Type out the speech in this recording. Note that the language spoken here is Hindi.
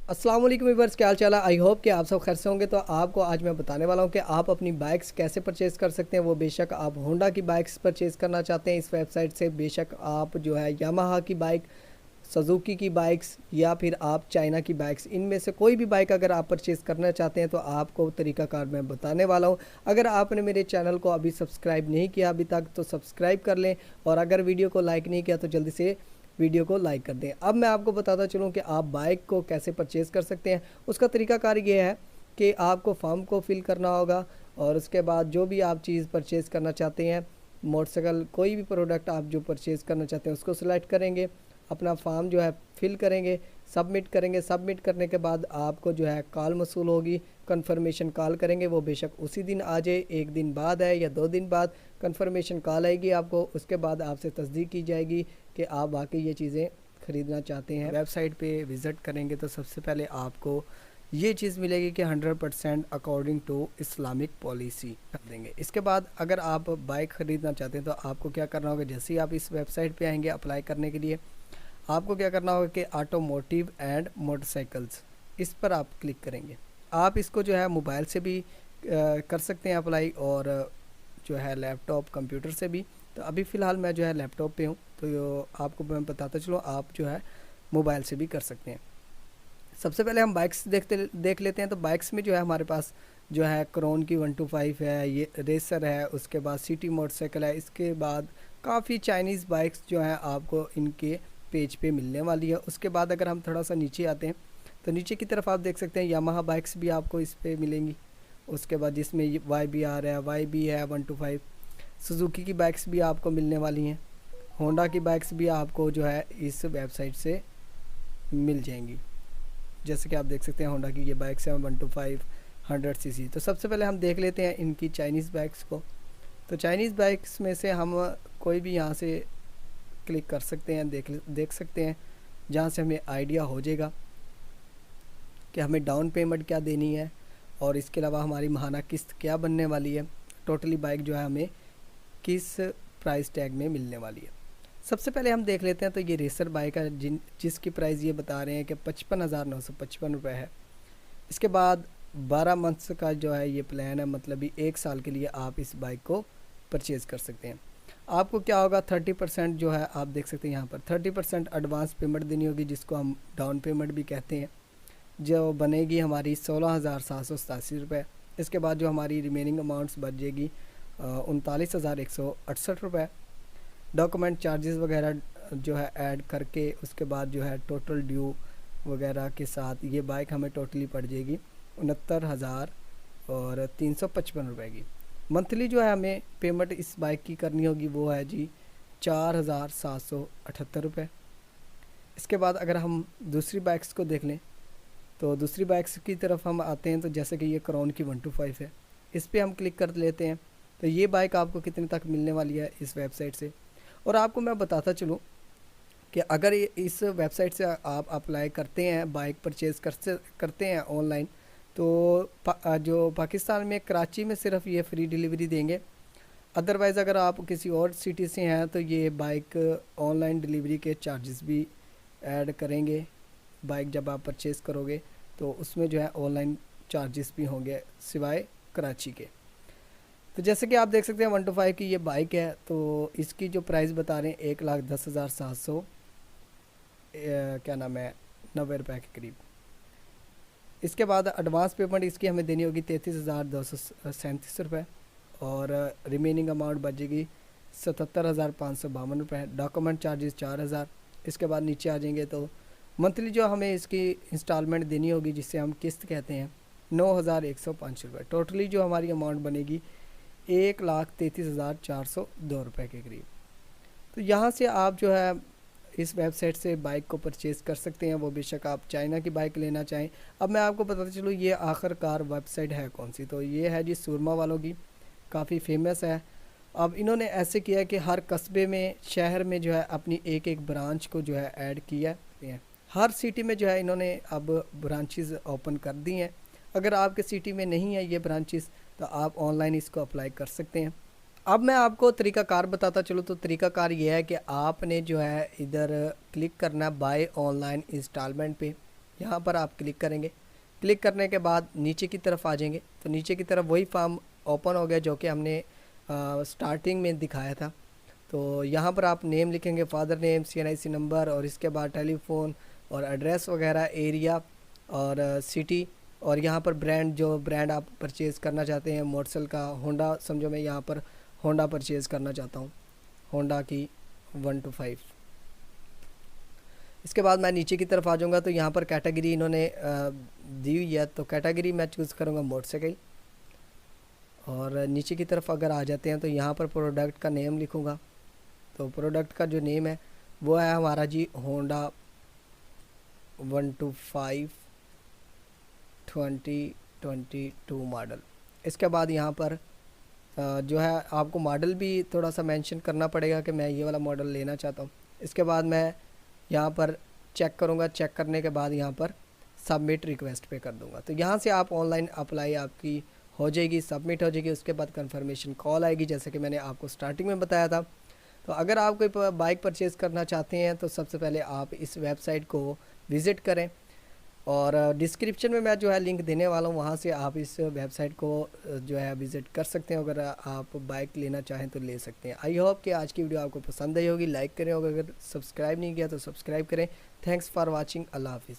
अस्सलाम वालेकुम व्यूअर्स, क्या हाल चाल है। आई होप कि आप सब खैर से होंगे। तो आपको आज मैं बताने वाला हूं कि आप अपनी बाइक्स कैसे परचेज़ कर सकते हैं। वो बेशक आप होंडा की बाइक्स परचेज़ करना चाहते हैं इस वेबसाइट से, बेशक आप जो है यामाहा की बाइक, सुजुकी की बाइक्स या फिर आप चाइना की बाइक्स, इनमें से कोई भी बाइक अगर आप परचेज़ करना चाहते हैं तो आपको तरीकाकार मैं बताने वाला हूं। अगर आपने मेरे चैनल को अभी सब्सक्राइब नहीं किया अभी तक तो सब्सक्राइब कर लें, और अगर वीडियो को लाइक नहीं किया तो जल्दी से वीडियो को लाइक कर दें। अब मैं आपको बताता चलूँ कि आप बाइक को कैसे परचेज़ कर सकते हैं। उसका तरीकाकार ये है कि आपको फॉर्म को फिल करना होगा, और उसके बाद जो भी आप चीज़ परचेज़ करना चाहते हैं, मोटरसाइकिल कोई भी प्रोडक्ट आप जो परचेज़ करना चाहते हैं उसको सिलेक्ट करेंगे, अपना फॉर्म जो है फिल करेंगे, सबमिट करेंगे। सबमिट करने के बाद आपको जो है कॉल मसूल होगी, कंफर्मेशन कॉल करेंगे। वो बेशक उसी दिन आ जाए, एक दिन बाद है या 2 दिन बाद कंफर्मेशन कॉल आएगी आपको। उसके बाद आपसे तस्दीक की जाएगी कि आप वाकई ये चीज़ें ख़रीदना चाहते हैं। वेबसाइट पे विज़िट करेंगे तो सबसे पहले आपको ये चीज़ मिलेगी कि 100% अकॉर्डिंग टू इस्लामिक पॉलिसी कर देंगे। इसके बाद अगर आप बाइक ख़रीदना चाहते हैं तो आपको क्या करना होगा, जैसे ही आप इस वेबसाइट पे आएंगे अप्लाई करने के लिए, आपको क्या करना होगा कि ऑटोमोटिव एंड मोटरसाइकिल्स, इस पर आप क्लिक करेंगे। आप इसको जो है मोबाइल से भी कर सकते हैं अप्लाई, और जो है लैपटॉप कंप्यूटर से भी। तो अभी फ़िलहाल मैं जो है लैपटॉप पे हूँ, तो आपको मैं बताता चलूँ आप जो है मोबाइल से भी कर सकते हैं। सबसे पहले हम बाइक्स देख लेते हैं। तो बाइक्स में जो है हमारे पास जो है क्रोन की 125 है, ये रेसर है, उसके बाद सिटी मोटरसाइकिल है। इसके बाद काफ़ी चाइनीज़ बाइक्स जो हैं आपको इनके पेज पे मिलने वाली है। उसके बाद अगर हम थोड़ा सा नीचे आते हैं तो नीचे की तरफ आप देख सकते हैं यामाहा बाइक्स भी आपको इस पे मिलेंगी। उसके बाद जिसमें YBR है, YB है 125, सुजुकी की बाइक्स भी आपको मिलने वाली हैं। होंडा की बाइक्स भी आपको जो है इस वेबसाइट से मिल जाएंगी। जैसे कि आप देख सकते हैं होंडा की ये बाइक्स हैं 125 100cc। तो सबसे पहले हम देख लेते हैं इनकी चाइनीज़ बाइक्स को। तो चाइनीज़ बाइक्स में से हम कोई भी यहाँ से क्लिक कर सकते हैं, देख सकते हैं, जहाँ से हमें आइडिया हो जाएगा कि हमें डाउन पेमेंट क्या देनी है, और इसके अलावा हमारी माहाना किस्त क्या बनने वाली है, टोटली बाइक जो है हमें किस प्राइस टैग में मिलने वाली है। सबसे पहले हम देख लेते हैं। तो ये रेसर बाइक है जिसकी प्राइस ये बता रहे हैं कि 55,955 रुपये है। इसके बाद 12 मंथ्स का जो है ये प्लान है, मतलब ये 1 साल के लिए आप इस बाइक को परचेज़ कर सकते हैं। आपको क्या होगा, 30% जो है आप देख सकते हैं यहाँ पर 30% एडवांस पेमेंट देनी होगी, जिसको हम डाउन पेमेंट भी कहते हैं, जो बनेगी हमारी 16,787 रुपये। इसके बाद जो हमारी रिमेनिंग अमाउंट्स बच जाएगी 39,168 रुपये। डॉक्यूमेंट चार्जेस वगैरह जो है ऐड करके उसके बाद जो है टोटल ड्यू वगैरह के साथ ये बाइक हमें टोटली पड़ जाएगी 69,355 रुपये की। मंथली जो है हमें पेमेंट इस बाइक की करनी होगी वो है जी 4,778 रुपये। इसके बाद अगर हम दूसरी बाइक्स को देख लें तो दूसरी बाइक्स की तरफ हम आते हैं। तो जैसे कि ये क्राउन की 125 है, इस पर हम क्लिक कर लेते हैं। तो ये बाइक आपको कितने तक मिलने वाली है इस वेबसाइट से। और आपको मैं बताता चलूँ कि अगर इस वेबसाइट से आप अप्लाई करते हैं, बाइक परचेज़ करते हैं ऑनलाइन, तो जो पाकिस्तान में कराची में सिर्फ ये फ्री डिलीवरी देंगे। अदरवाइज़ अगर आप किसी और सिटी से हैं तो ये बाइक ऑनलाइन डिलीवरी के चार्जेस भी ऐड करेंगे। बाइक जब आप परचेज़ करोगे तो उसमें जो है ऑनलाइन चार्जेस भी होंगे सिवाय कराची के। तो जैसे कि आप देख सकते हैं 125 की ये बाइक है, तो इसकी जो प्राइस बता रहे हैं 1,10,700 क्या नाम है 90 रुपये के करीब। इसके बाद एडवांस पेमेंट इसकी हमें देनी होगी 33,237 रुपये, और रिमेनिंग अमाउंट बचेगी 77,552 रुपये। Document charges 4,000। इसके बाद नीचे आ जाएंगे तो मंथली जो हमें इसकी इंस्टॉलमेंट देनी होगी, जिससे हम किस्त कहते हैं, 9,105 रुपये। टोटली जो हमारी अमाउंट बनेगी 1,33,402 रुपये के करीब। तो यहाँ से आप जो है इस वेबसाइट से बाइक को परचेज़ कर सकते हैं, वो बेशक आप चाइना की बाइक लेना चाहें। अब मैं आपको बताता चलूँ ये आखिरकार वेबसाइट है कौन सी। तो ये है जी सुरमा वालों की, काफ़ी फेमस है। अब इन्होंने ऐसे किया है कि हर कस्बे में, शहर में जो है अपनी एक एक ब्रांच को जो है ऐड किया है। हर सिटी में जो है इन्होंने अब ब्रांचेस ओपन कर दी हैं। अगर आपके सिटी में नहीं है ये ब्रांचेस तो आप ऑनलाइन इसको अप्लाई कर सकते हैं। अब मैं आपको तरीकाकार बताता चलूँ। तो तरीकाकार ये है कि आपने जो है इधर क्लिक करना बाय ऑनलाइन इंस्टॉलमेंट पे। यहाँ पर आप क्लिक करेंगे। क्लिक करने के बाद नीचे की तरफ आ जाएंगे, तो नीचे की तरफ वही फॉर्म ओपन हो गया जो कि हमने स्टार्टिंग में दिखाया था। तो यहाँ पर आप नेम लिखेंगे, फादर नेम, CNIC नंबर, और इसके बाद टेलीफोन और एड्रेस वगैरह, एरिया और सिटी, और यहाँ पर ब्रांड, जो ब्रांड आप परचेज़ करना चाहते हैं, मोटरसाइकिल का होंडा समझो, मैं यहाँ पर होंडा परचेज़ करना चाहता हूँ, होंडा की 125। इसके बाद मैं नीचे की तरफ आ जाऊँगा, तो यहाँ पर कैटेगरी इन्होंने दी हुई है, तो कैटेगरी मैं चूज़ करूँगा मोटरसाइकिल। और नीचे की तरफ अगर आ जाते हैं तो यहाँ पर प्रोडक्ट का नेम लिखूँगा। तो प्रोडक्ट का जो नेम है वो है हमारा जी होंडा 125 2022 मॉडल। इसके बाद यहाँ पर जो है आपको मॉडल भी थोड़ा सा मेंशन करना पड़ेगा कि मैं ये वाला मॉडल लेना चाहता हूँ। इसके बाद मैं यहाँ पर चेक करूँगा, चेक करने के बाद यहाँ पर सबमिट रिक्वेस्ट पे कर दूँगा। तो यहाँ से आप ऑनलाइन अप्लाई आपकी हो जाएगी, सबमिट हो जाएगी। उसके बाद कंफर्मेशन कॉल आएगी, जैसे कि मैंने आपको स्टार्टिंग में बताया था। तो अगर आप कोई बाइक परचेज़ करना चाहते हैं तो सबसे पहले आप इस वेबसाइट को विज़िट करें, और डिस्क्रिप्शन में मैं जो है लिंक देने वाला हूँ, वहाँ से आप इस वेबसाइट को जो है विज़िट कर सकते हैं। अगर आप बाइक लेना चाहें तो ले सकते हैं। आई होप कि आज की वीडियो आपको पसंद आई होगी। लाइक करें, और अगर सब्सक्राइब नहीं किया तो सब्सक्राइब करें। Thanks for watching. अल्लाह हाफिज़।